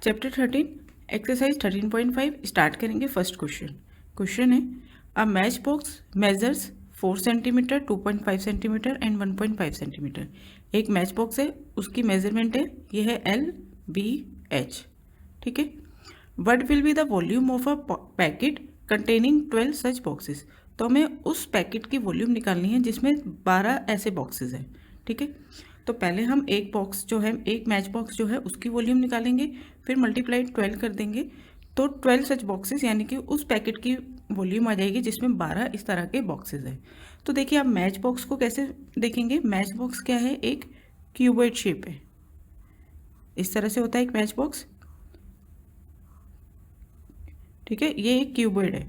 Chapter 13 exercise 13.5 start करेंगे। First question है a match box measures 4 centimetre 2.5 centimetre and 1.5 centimetre. एक match box है, उसकी मेजरमेंट है, ये है LBH। ठीक है। What will be the volume of a packet containing 12 such boxes. तो हमें उस पैकेट की वॉल्यूम निकालनी है जिसमें 12 ऐसे बॉक्सेस हैं। ठीक है। तो पहले हम एक बॉक्स जो है, एक मैच बॉक्स जो है उसकी वॉल्यूम निकालेंगे, फिर मल्टीप्लाई 12 कर देंगे तो 12 सच बॉक्सेस यानी कि उस पैकेट की वॉल्यूम आ जाएगी जिसमें 12 इस तरह के बॉक्सेस हैं। तो देखिए आप मैच बॉक्स को कैसे देखेंगे। मैच बॉक्स क्या है, एक क्यूबॉइड शेप है, इस तरह से होता है एक मैच बॉक्स। ठीक है, ये एक क्यूबॉइड है।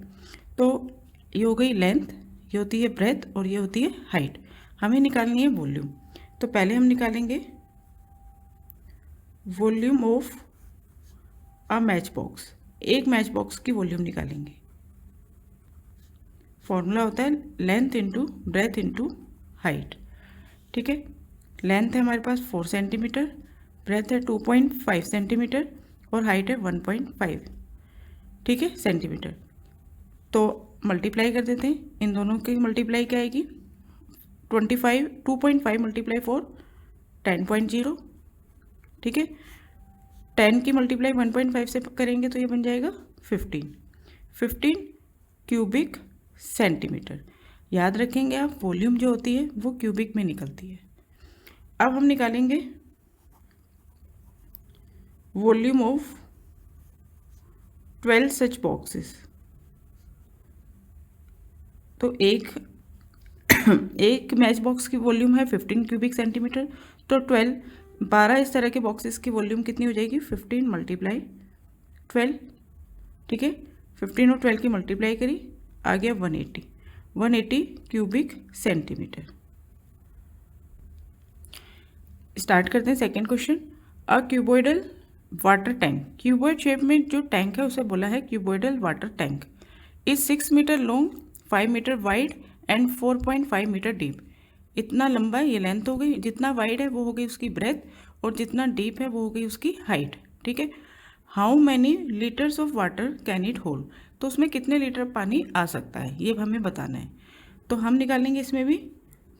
तो ये हो गई लेंथ, ये होती है ब्रेथ और ये होती है हाइट। हमें निकालनी है वॉल्यूम। तो पहले हम निकालेंगे volume of a match box. एक मैच बॉक्स की वॉल्यूम निकालेंगे। फॉर्मूला होता है length into breadth into height. ठीक है। लेंथ है हमारे पास 4 सेंटीमीटर, ब्रेथ है 2.5 सेंटीमीटर और हाइट है 1.5। ठीक है, सेंटीमीटर। तो मल्टीप्लाई कर देते हैं, इन दोनों की मल्टीप्लाई क्या आएगी, 2.5 मल्टीप्लाई 4 10.0। ठीक है, 10 की मल्टीप्लाई 1.5 से करेंगे तो ये बन जाएगा 15 क्यूबिक सेंटीमीटर। याद रखेंगे आप, वॉल्यूम जो होती है वो क्यूबिक में निकलती है। अब हम निकालेंगे वॉल्यूम ऑफ 12 सच बॉक्सेस। तो एक मैच बॉक्स की वॉल्यूम है 15 क्यूबिक सेंटीमीटर, तो 12 इस तरह के बॉक्सेस की वॉल्यूम कितनी हो जाएगी, 15 मल्टीप्लाई 12। ठीक है, 15 और 12 की मल्टीप्लाई करी, आ गया 180 क्यूबिक सेंटीमीटर। स्टार्ट करते हैं second question. A cuboidal water tank. Cuboid shape में जो टैंक है उसे बोला है cuboidal water tank. Is 6 metre long, 5 metre wide and 4.5 metre deep. इतना लंबा ये लेंथ हो गई, जितना वाइड है वो हो गई उसकी ब्रेथ और जितना डीप है वो हो गई उसकी हाइट। ठीक है। How many litres of water can it hold. तो उसमें कितने लीटर पानी आ सकता है ये हमें बताना है। तो हम निकालेंगे इसमें भी,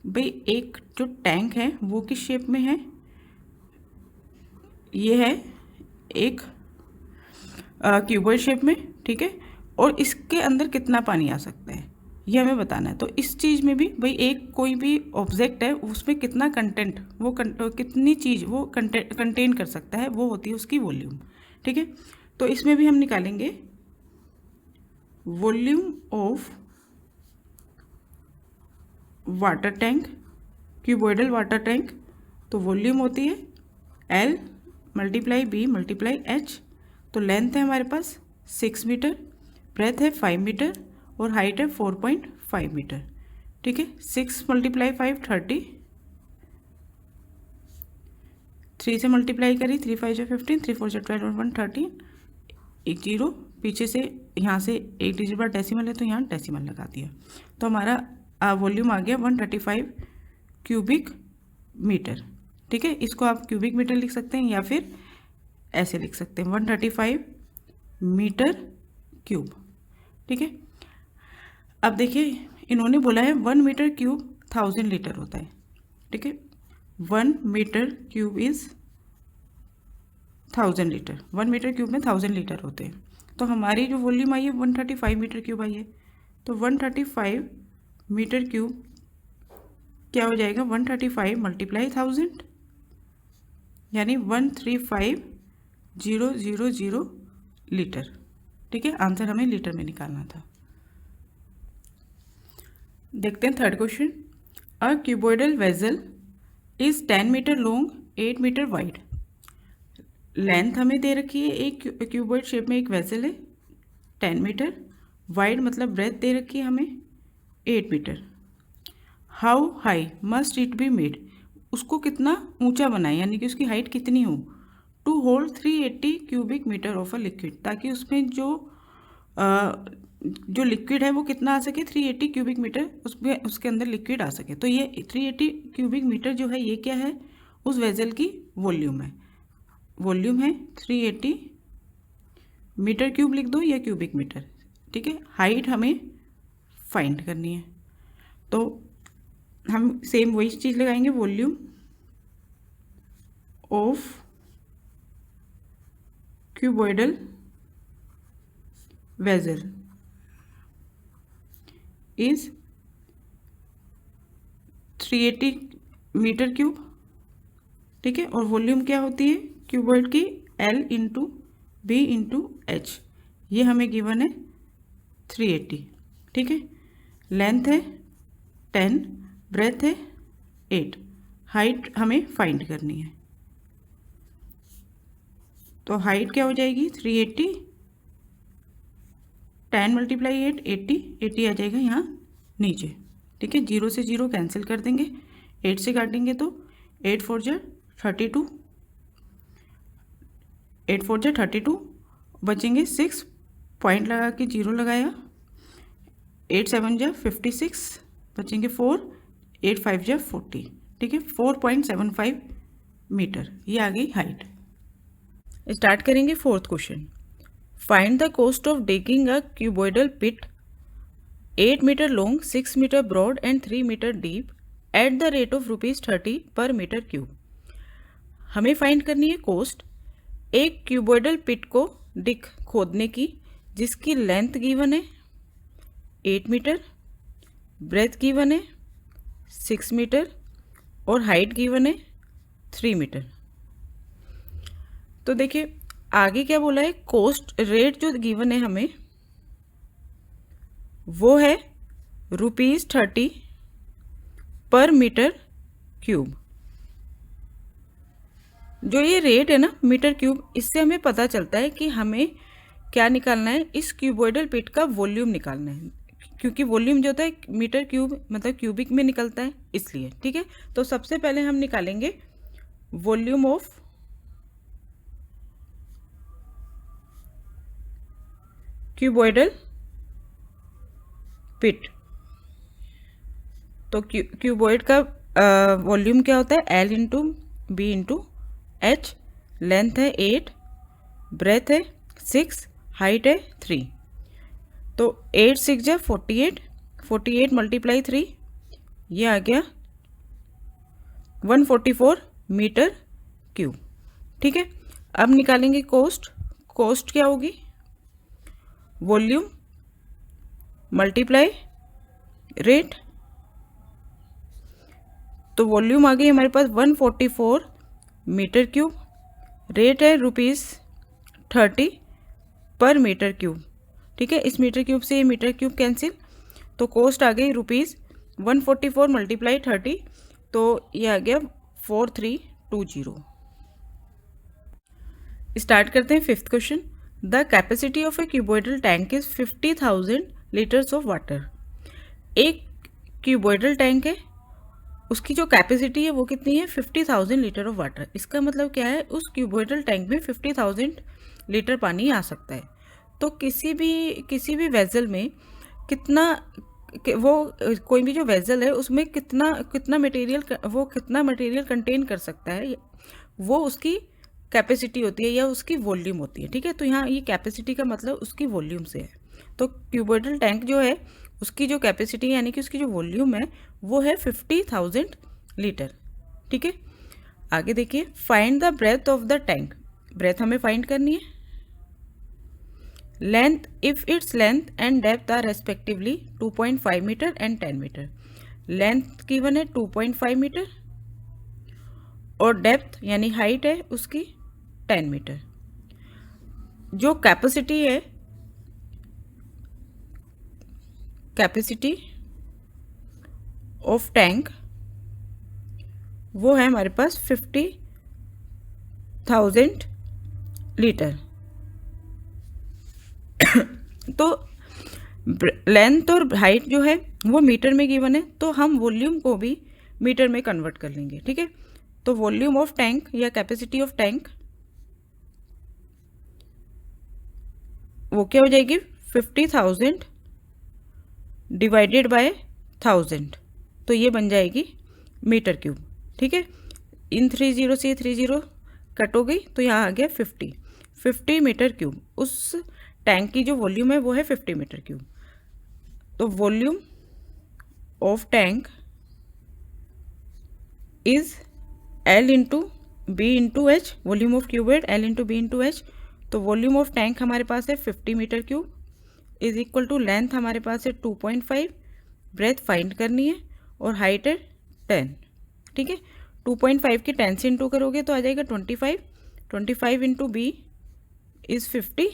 भाई एक जो टैंक है वो किस शेप में है, ये है एक क्यूबॉइड शेप में। ठीक है, और इसके अंदर कितना पानी आ सकता है ये हमें बताना है। तो इस चीज़ में भी भाई एक कोई भी ऑब्जेक्ट है उसमें कितना कंटेंट, वो कितनी चीज़ वो कंटेन कर सकता है, वो होती है उसकी वॉल्यूम। ठीक है, तो इसमें भी हम निकालेंगे volume of water tank, cuboidal water tank. तो वॉल्यूम होती है L multiply B multiply H। तो लेंथ है हमारे पास 6 मीटर, ब्रेथ है 5 मीटर और हाइट है 4.5 मीटर। ठीक है, 6 मल्टीप्लाई 5 30, 3 से मल्टीप्लाई करी, 3 5 15, 3 4 12 और 1 13, एक जीरो पीछे से, यहाँ से एक डिजिट बार डेसिमल है तो यहाँ डेसिमल लगा दिया। तो हमारा वॉल्यूम आ गया 135 क्यूबिक मीटर। ठीक है, इसको आप क्यूबिक मीटर लिख सकते हैं या फिर ऐसे लिख सकते हैं 135 मीटर क्यूब। ठीक है, अब देखिए इन्होंने बोला है 1 मीटर क्यूब 1000 लीटर होता है। ठीक है, 1 metre cube is 1000 litre, 1 metre cube में 1000 लीटर होते हैं। तो हमारी जो वॉल्यूम आई है 135 मीटर क्यूब आई है। तो 135 मीटर क्यूब क्या हो जाएगा, 135 मल्टीप्लाई 1000 यानी 135,000 लीटर। ठीक है, आंसर हमें लीटर में निकालना था। देखते हैं third question. A cuboidal vessel is 10 metre long 8 metre wide. Length हमें दे रखी है, एक क्यूबॉइड शेप में एक वेजल है 10 मीटर, वाइड मतलब ब्रेथ दे रखी है हमें 8 metre. How high must it be made. उसको कितना ऊंचा बनाए यानी कि उसकी हाइट कितनी हो, to hold 380 cubic metre of a liquid, ताकि उसमें जो लिक्विड है वो कितना आ सके, 380 क्यूबिक मीटर उसमें उसके अंदर लिक्विड आ सके। तो ये 380 क्यूबिक मीटर जो है ये क्या है, उस वेजल की वॉल्यूम है। वॉल्यूम है 380 मीटर क्यूब लिख दो या क्यूबिक मीटर, ठीक है। हाइट हमें फाइंड करनी है, तो हम सेम वही चीज़ लगाएंगे, volume of cuboidal vessel is 380 metre cube, ठीक है। और वॉल्यूम क्या होती है क्यूबॉइड की, L into B into H, ये हमें गिवन है 380, ठीक है। लेंथ है 10, ब्रेथ है 8, हाइट हमें फाइंड करनी है। तो हाइट क्या हो जाएगी 380, 10 मल्टीप्लाई 8 80, 80 आ जाएगा यहाँ नीचे, ठीक है। 0 से 0 कैंसिल कर देंगे, 8 से काटेंगे तो 8 4 जा 32, 8 4 जा 32, बचेंगे 6, पॉइंट लगा के 0 लगाया, 8 7 जा 56, बचेंगे 4, 8 5 जा 40, ठीक है। 4.75 मीटर, ये आ गई हाइट। स्टार्ट करेंगे fourth question. Find the cost of digging a cuboidal pit 8 metre long, 6 metre broad and 3 metre deep at the rate of ₹30 per metre cube. हमें फाइंड करनी है कॉस्ट एक क्यूबॉइडल पिट को डिग खोदने की, जिसकी लेंथ गिवन है 8 मीटर, ब्रेथ गिवन है 6 मीटर और हाइट गिवन है 3 मीटर। तो देखिए आगे क्या बोला है, कॉस्ट रेट जो गिवन है हमें वो है ₹30 पर मीटर क्यूब। जो ये रेट है ना मीटर क्यूब, इससे हमें पता चलता है कि हमें क्या निकालना है, इस क्यूबॉइडल पिट का वॉल्यूम निकालना है, क्योंकि वॉल्यूम जो होता है मीटर क्यूब मतलब क्यूबिक में निकलता है इसलिए, ठीक है। तो सबसे पहले हम निकालेंगे वॉल्यूम ऑफ क्यूबॉइडल पिट। तो क्यूबॉइड का वॉल्यूम क्या होता है, L into B into H, length है 8, ब्रेथ है 6, हाइट है 3। तो 8 6 जा 48, 48 मल्टीप्लाई 3, ये आ गया 144 मीटर क्यूब, ठीक है। अब निकालेंगे कॉस्ट। कॉस्ट क्या होगी, वॉल्यूम मल्टीप्लाई रेट। तो वॉल्यूम आ गई हमारे पास 144 मीटर क्यूब, रेट है ₹30 पर मीटर क्यूब, ठीक है। इस मीटर क्यूब से ये मीटर क्यूब कैंसिल, तो कॉस्ट आ गई ₹144 मल्टीप्लाई 30, तो ये आ गया 4320। स्टार्ट करते हैं fifth question. The capacity of A cuboidal tank is 50,000 litres of water. एक क्यूबॉइडल टैंक है, उसकी जो कैपेसिटी है वो कितनी है 50,000 लीटर ऑफ वाटर। इसका मतलब क्या है, उस क्यूबॉइडल टैंक में 50,000 लीटर पानी आ सकता है। तो किसी भी वेजल में कितना, वो कोई भी जो वेजल है उसमें कितना मटेरियल कंटेन कर सकता है, वो उसकी कैपेसिटी होती है या उसकी वॉल्यूम होती है, ठीक है। तो यहाँ ये कैपेसिटी का मतलब उसकी वॉल्यूम से है। तो क्यूबॉइडल टैंक जो है उसकी जो कैपेसिटी यानी कि उसकी जो वॉल्यूम है वो है 50,000 लीटर, ठीक है। आगे देखिए, find the breadth of the tank. Breadth हमें फाइंड करनी है। Length, if its length and depth are respectively 2.5 metre and 10 metre. Length given है 2.5 मीटर और डेप्थ यानी हाइट है उसकी 10 मीटर। जो कैपेसिटी है, कैपेसिटी ऑफ टैंक वो है हमारे पास 50,000 लीटर। तो लेंथ और हाइट जो है वो मीटर में गिवन है, तो हम वॉल्यूम को भी मीटर में कन्वर्ट कर लेंगे, ठीक है। तो वॉल्यूम ऑफ टैंक या कैपेसिटी ऑफ टैंक वो क्या हो जाएगी 50,000 डिवाइडेड बाय 1000, तो ये बन जाएगी मीटर क्यूब, ठीक है। इन 30 से 30 कट हो गई तो यहाँ आ गया 50। 50 मीटर क्यूब, उस टैंक की जो वॉल्यूम है वो है 50 मीटर क्यूब। तो volume of tank is L into B into H, volume of cubed L into B into H. तो वॉल्यूम ऑफ टैंक हमारे पास है 50 metre cube is equal to length हमारे पास है 2.5, ब्रेथ फाइंड करनी है और हाइट है 10। ठीक है, 2.5 की 10 से इंटू करोगे तो आ जाएगा 25, 25 इंटू बी इज 50,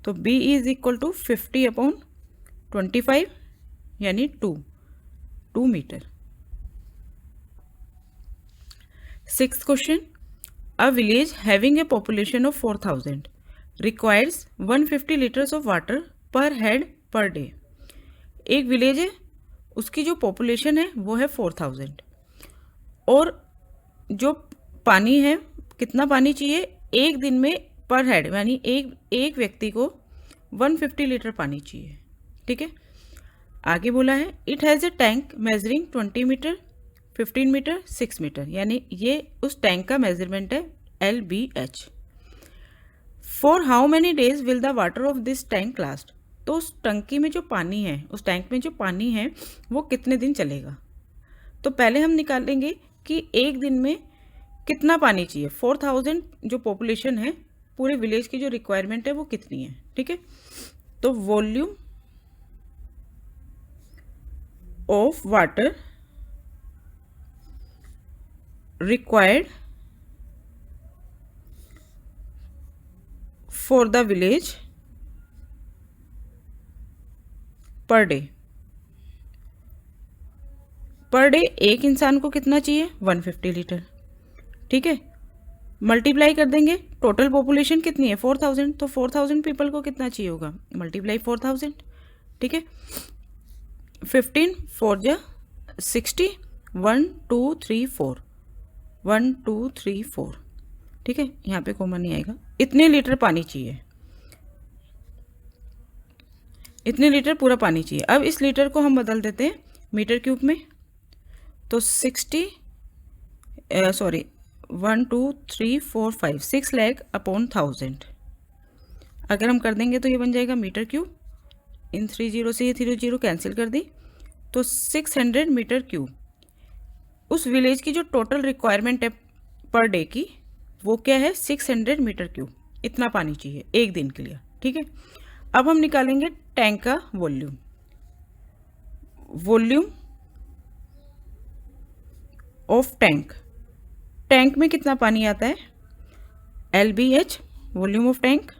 तो b is equal to 50 upon 25 यानी 2 metre. Sixth question, a village having a population of 4000 requires 150 litres of water per head per day. एक विलेज है, उसकी जो पॉपुलेशन है वो है 4000 और जो पानी है, कितना पानी चाहिए एक दिन में पर हेड, यानी एक व्यक्ति को 150 लीटर पानी चाहिए। ठीक है, आगे बोला है it has a tank measuring 20 metre, 15 metre, 6 metre, यानी ये उस टैंक का मेजरमेंट है LBH। For how many days will the water of this tank last. तो उस टंकी में जो पानी है, उस टैंक में जो पानी है वो कितने दिन चलेगा। तो पहले हम निकालेंगे कि एक दिन में कितना पानी चाहिए। 4000 जो पॉपुलेशन है, पूरे विलेज की जो रिक्वायरमेंट है वो कितनी है। ठीक है, तो volume of water required for the village per day. पर डे एक इंसान को कितना चाहिए 150 लीटर। ठीक है, मल्टीप्लाई कर देंगे, टोटल पॉपुलेशन कितनी है 4000, तो 4000 पीपल को कितना चाहिए होगा, मल्टीप्लाई 4000। ठीक है, 15 4 जा 60, 1 2 3 4, 1 2 3 4। ठीक है, यहाँ पे कॉमन नहीं आएगा। इतने लीटर पानी चाहिए, इतने लीटर पूरा पानी चाहिए। अब इस लीटर को हम बदल देते हैं मीटर क्यूब में, तो 1 2 3 4 5 6 लाख अपॉन 1000 अगर हम कर देंगे तो ये बन जाएगा मीटर क्यूब। इन 30 से ये 30 कैंसिल कर दी, तो 600 मीटर क्यूब उस विलेज की जो टोटल रिक्वायरमेंट है पर डे की, वो क्या है 600 मीटर क्यूब। इतना पानी चाहिए एक दिन के लिए। ठीक है, अब हम निकालेंगे टैंक का volume. Volume of tank, tank में कितना पानी आता है LBH, volume of tank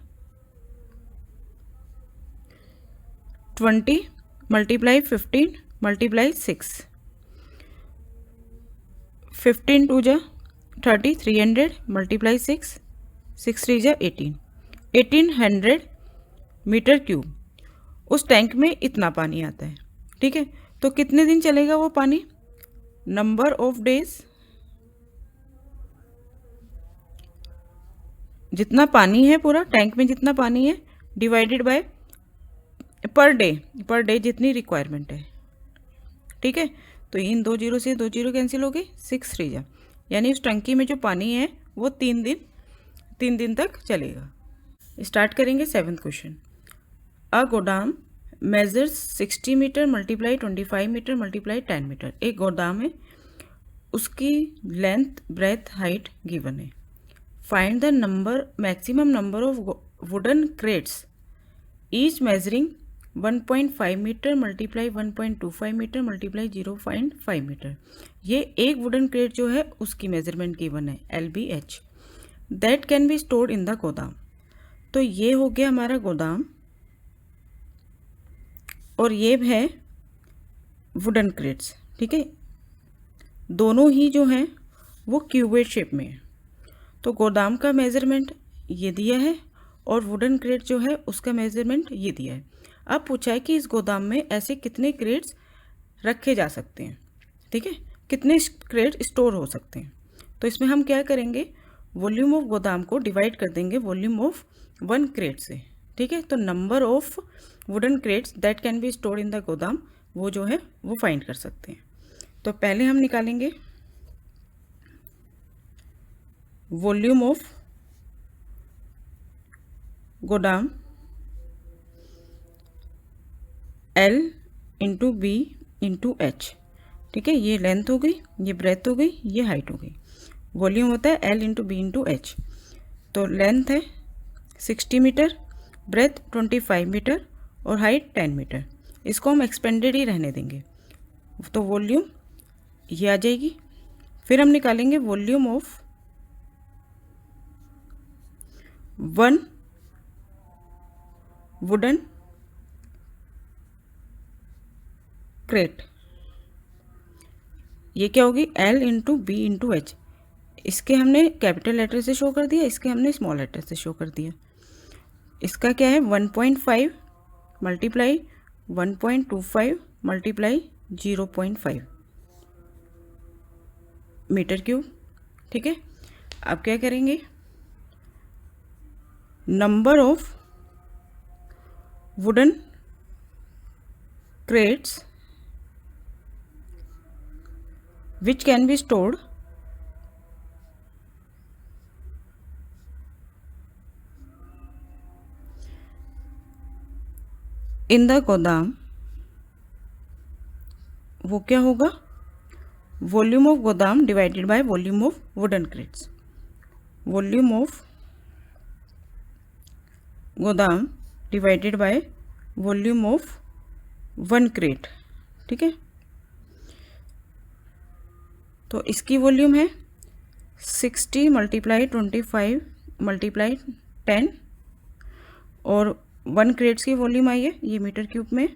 20 multiply 15 multiply 6, 15 2 जा 30, 300 मल्टीप्लाई 6, 6 3 जा 18, 1800 मीटर क्यूब उस टैंक में इतना पानी आता है। ठीक है, तो कितने दिन चलेगा वो पानी, नंबर ऑफ डेज, जितना पानी है पूरा टैंक में जितना पानी है डिवाइडेड बाय पर डे जितनी रिक्वायरमेंट है। ठीक है, तो इन 2 जीरो से 2 जीरो कैंसिल हो गए, 6 3 जा, यानी उस टंकी में जो पानी है वो 3 दिन तक चलेगा। स्टार्ट करेंगे 7th question. A godam measures 60 metre multiply 25 metre multiply 10 metre. एक गोदाम है, उसकी लेंथ ब्रेथ हाइट गिवन है। Find the maximum number of wooden crates each measuring 1.5 metre multiply 1.25 metre multiply 0.5 metre. ये एक वुडन क्रेट जो है उसकी मेजरमेंट गिवन है LBH। That can be stored in the godam. तो ये हो गया हमारा गोदाम और ये है वुडन क्रेट्स। ठीक है, दोनों ही जो हैं वो क्यूबेड शेप में है। तो गोदाम का मेजरमेंट ये दिया है और वुडन क्रेट जो है उसका मेजरमेंट ये दिया है। अब पूछा है कि इस गोदाम में ऐसे कितने क्रेट्स रखे जा सकते हैं। ठीक है, कितने क्रेट स्टोर हो सकते हैं। तो इसमें हम क्या करेंगे, वॉल्यूम ऑफ गोदाम को डिवाइड कर देंगे वॉल्यूम ऑफ 1 क्रेट से। ठीक है, तो number of wooden crates that can be stored in the गोदाम, वो जो है वो फाइंड कर सकते हैं। तो पहले हम निकालेंगे वॉल्यूम ऑफ गोदाम L into B into H, ठीक है। ये लेंथ हो गई, ये ब्रेथ हो गई, ये हाइट हो गई। वॉल्यूम होता है L into B into H. तो लेंथ है 60 मीटर, ब्रेथ 25 मीटर और हाइट 10 मीटर। इसको हम एक्सपेंडेड ही रहने देंगे। तो वॉल्यूम ये आ जाएगी। फिर हम निकालेंगे वॉल्यूम ऑफ 1 वुडन क्रेट। ये क्या होगी? L into B into H. इसके हमने कैपिटल लेटर से शो कर दिया, इसके हमने स्मॉल लेटर से शो कर दिया। इसका क्या है? 1.5 मल्टीप्लाई 1.25 मल्टीप्लाई 0.5 मीटर क्यूब, ठीक है। अब क्या करेंगे? Number of wooden crates which can be stored in the गोदाम, वो क्या होगा? Volume of godam divided by volume of wooden crates. Volume of godam divided by volume of 1 crate, ठीक है। तो इसकी वॉल्यूम है 60 मल्टीप्लाई 25 मल्टीप्लाई 10 और 1 क्रेट्स की वॉल्यूम आई है ये मीटर क्यूब में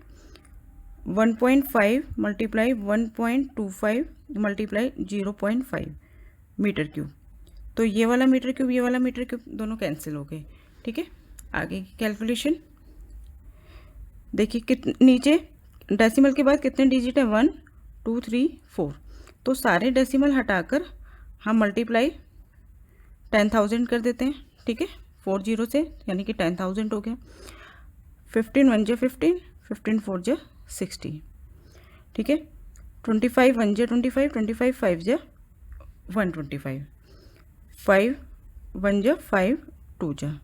1.5 मल्टीप्लाई 1.25 मल्टीप्लाई 0.5 मीटर क्यूब। तो ये वाला मीटर क्यूब, ये वाला मीटर क्यूब दोनों कैंसिल हो गए, ठीक है। आगे की कैलकुलेशन देखिए, नीचे डेसिमल के बाद कितने डिजिट है? 1 2 3 4। तो सारे डेसिमल हटाकर हम मल्टीप्लाई 10,000 कर देते हैं, ठीक है। 4 जीरो से, यानी कि 10,000 हो गया। 15 1 जा 15, 15 4 जा 60, ठीक है। 25 1 जा 25, 25 5 जा 125, 5 1 जा 5 2 जा,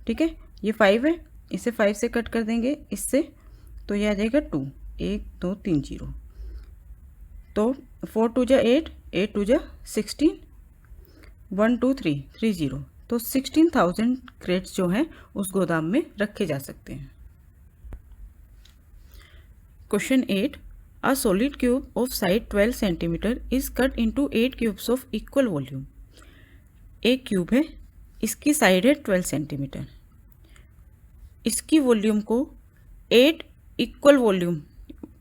ठीक है। ये 5 है, इसे 5 से कट कर देंगे इससे, तो ये आ जाएगा 2 1 2 3 0। तो 4 2 जा 8, 8 2 जा 16, 1 2 3 3 0। तो 16,000 क्रेट्स जो हैं उस गोदाम में रखे जा सकते हैं। Question 8, a solid cube of side 12 centimetre is cut into 8 cubes of equal volume. एक क्यूब है, इसकी साइड है 12 सेंटीमीटर, इसकी वॉल्यूम को 8 इक्वल वॉल्यूम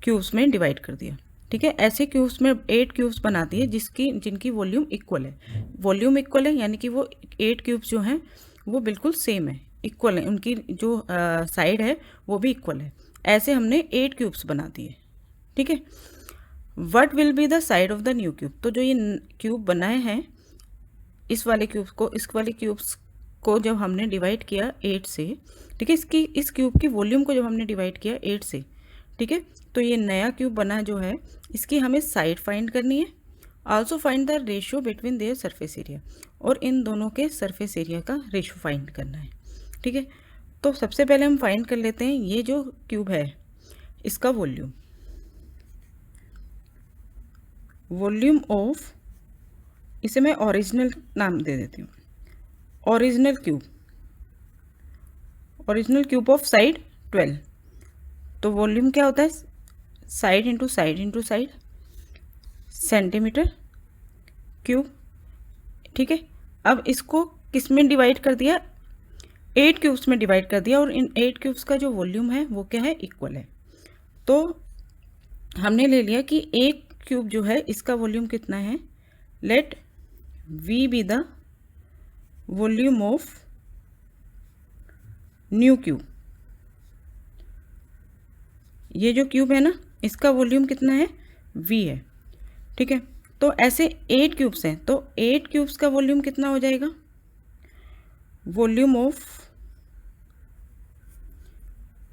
क्यूब्स में डिवाइड कर दिया, ठीक है। ऐसे क्यूब्स में 8 क्यूब्स बना दिए जिनकी वॉल्यूम इक्वल है। वॉल्यूम इक्वल है यानी कि वो 8 क्यूब्स जो हैं वो बिल्कुल सेम है, इक्वल है, उनकी जो साइड है वो भी इक्वल है। ऐसे हमने 8 क्यूब्स बना दिए, ठीक है। What will be the side of the new cube? तो जो ये क्यूब बनाए हैं, इस वाले क्यूब्स को जब हमने डिवाइड किया 8 से, ठीक है, इस क्यूब की वॉल्यूम को जब हमने डिवाइड किया 8 से, ठीक है, तो ये नया क्यूब बना जो है इसकी हमें साइड फाइंड करनी है। Also find the ratio between their surface area, और इन दोनों के सरफेस एरिया का रेशियो फाइंड करना है, ठीक है। तो सबसे पहले हम फाइंड कर लेते हैं ये जो क्यूब है इसका वॉल्यूम ऑफ, इसे मैं ओरिजिनल नाम दे देती हूँ, ओरिजिनल क्यूब ऑफ साइड 12। तो वॉल्यूम क्या होता है? Side into side into side, centimetre cube, ठीक है। अब इसको किस में डिवाइड कर दिया? 8 क्यूब्स में डिवाइड कर दिया, और इन 8 क्यूब्स का जो वॉल्यूम है वो क्या है? इक्वल है। तो हमने ले लिया कि एक क्यूब जो है इसका वॉल्यूम कितना है। Let V be the volume of new cube. ये जो क्यूब है ना, इसका वॉल्यूम कितना है? V है, ठीक है। तो ऐसे 8 क्यूब्स हैं, तो 8 क्यूब्स का वॉल्यूम कितना हो जाएगा? Volume of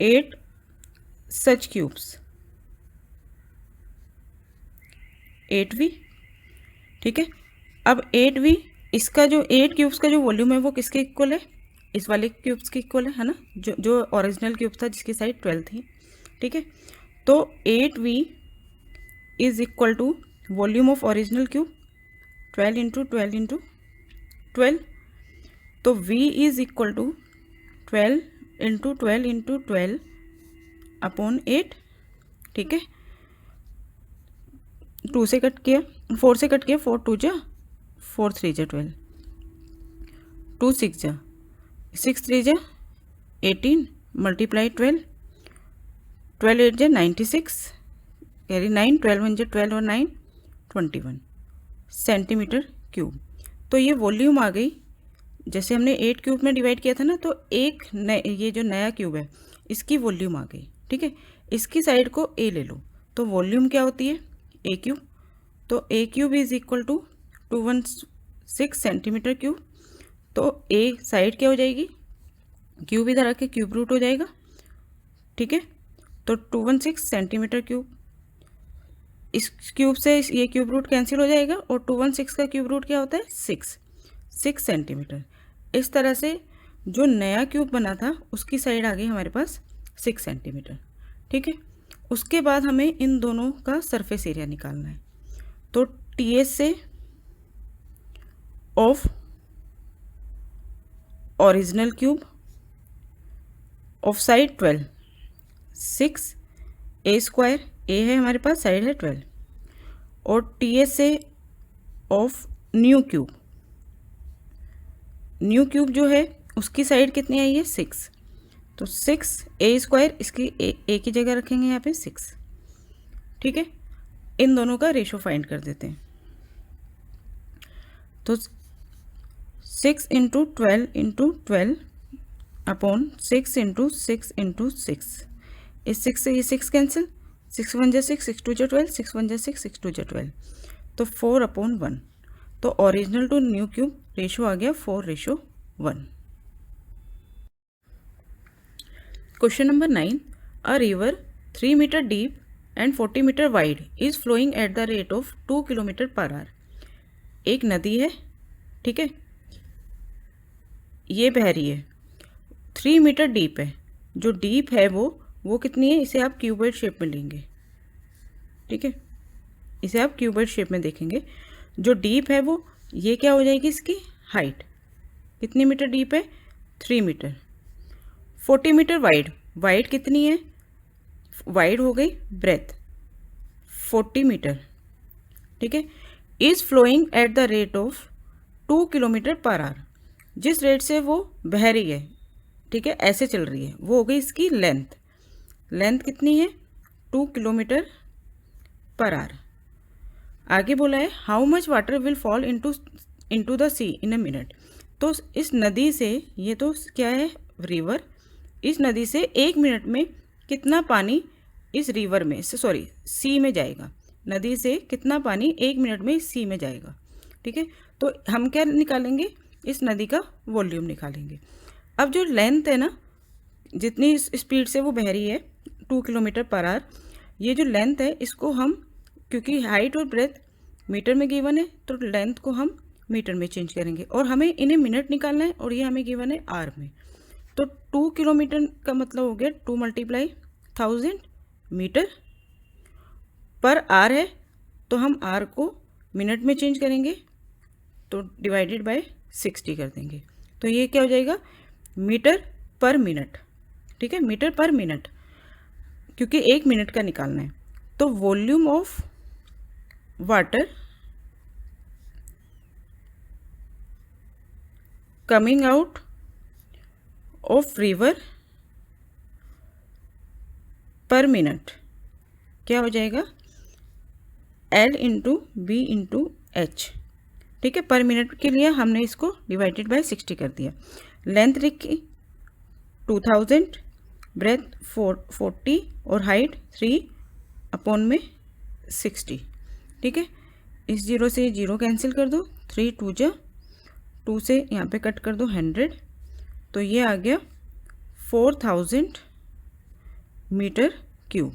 8 such cubes 8V, ठीक है। अब 8V, इसका जो 8 क्यूब्स का जो वॉल्यूम है वो किसके इक्वल है? इस वाले क्यूब्स के इक्वल है ना, जो ओरिजिनल क्यूब था जिसकी साइड 12 थी, ठीक है। तो 8V is equal to volume of original cube 12 into 12 into 12, तो V is equal to 12 into 12 into 12 upon 8, ठीक है। 2 से कट किया, 4 से कट किया, 4 2 जा 4 3 जा 12, 2 6 जा 6 3 जा 18 मल्टीप्लाई 12, 12 8 जा 96 कैरी 9, 12 1 जा 12 और 9 21 सेंटीमीटर क्यूब। तो ये वॉल्यूम आ गई, जैसे हमने 8 क्यूब में डिवाइड किया था ना, तो ये जो नया क्यूब है इसकी वॉल्यूम आ गई, ठीक है। इसकी साइड को A ले लो, तो वॉल्यूम क्या होती है A क्यूब, तो A cube is equal to 216 centimetre cube. तो A साइड क्या हो जाएगी, क्यूब इधर आके क्यूब रूट हो जाएगा, ठीक है। तो 216 सेंटीमीटर क्यूब, इस क्यूब से ये क्यूब रूट कैंसिल हो जाएगा, और 216 का क्यूब रूट क्या होता है 6 सेंटीमीटर। इस तरह से जो नया क्यूब बना था उसकी साइड आ गई हमारे पास 6 सेंटीमीटर, ठीक है। उसके बाद हमें इन दोनों का सरफेस एरिया निकालना है। तो TS से of original cube of side 12 6 A square, A है हमारे पास, साइड है 12, और TS से ऑफ न्यू क्यूब जो है उसकी साइड कितनी आई है 6, तो 6 A स्क्वायर, इसकी A की जगह रखेंगे यहाँ पे 6, ठीक है। इन दोनों का रेशो फाइंड कर देते हैं। तो 6 into 12 into 12 upon 6 into 6 into 6, इस 6 से ये 6 कैंसिल, 6 1 जा 6, 6 2 जा 12, 6 1 जा 6, 6 2 जा 12, तो 4/1। तो original to new cube ratio आ गया 4:1। Question number 9, a river 3 metre deep and 40 metre wide is flowing at the rate of 2 kilometre per hour. एक नदी है, ठीक है, ये बह रही है, 3 मीटर डीप है। जो डीप है वो कितनी है, इसे आप क्यूबॉइड शेप में लेंगे, ठीक है, इसे आप क्यूबॉइड शेप में देखेंगे। जो डीप है वो ये क्या हो जाएगी, इसकी हाइट कितनी मीटर डीप है 3 मीटर। 40 मीटर वाइड कितनी है, वाइड हो गई ब्रेथ 40 मीटर, ठीक है। Is flowing at the rate of 2 kilometre per hour, जिस रेट से वो बह रही है, ठीक है, ऐसे चल रही है, वो हो गई इसकी लेंथ कितनी है 2 किलोमीटर पर आवर। आगे बोला है how much water will fall into the sea in a minute. तो इस नदी से, ये तो क्या है रिवर, इस नदी से 1 मिनट में कितना पानी इस रिवर में सी में जाएगा, नदी से कितना पानी 1 मिनट में सी में जाएगा, ठीक है। तो हम क्या निकालेंगे, इस नदी का वॉल्यूम निकालेंगे। अब जो लेंथ है ना, जितनी स्पीड से वो बह रही है 2 किलोमीटर पर आवर, ये जो लेंथ है इसको हम, क्योंकि हाइट और ब्रेथ मीटर में गिवन है, तो लेंथ को हम मीटर में चेंज करेंगे, और हमें इन्हें मिनट निकालना है, और ये हमें गिवन है आर में। तो 2 किलोमीटर का मतलब हो गया 2 × 1000 मीटर पर आर है, तो हम आर को मिनट में चेंज करेंगे, तो डिवाइडेड बाय 60 कर देंगे। तो ये क्या हो जाएगा मीटर पर मिनट, ठीक है, मीटर पर मिनट, क्योंकि 1 मिनट का निकालना है। तो volume of water coming out of river per minute क्या हो जाएगा L into B into H, ठीक है। पर मिनट के लिए हमने इसको डिवाइडेड बाय 60 कर दिया। लेंथ लिखी 2000, ब्रेथ 40 और हाइट 3/60, ठीक है। इस 0 से 0 कैंसिल कर दो, 3 2 जा 2 से यहाँ पे कट कर दो 100, तो ये आ गया 4000 मीटर क्यूब।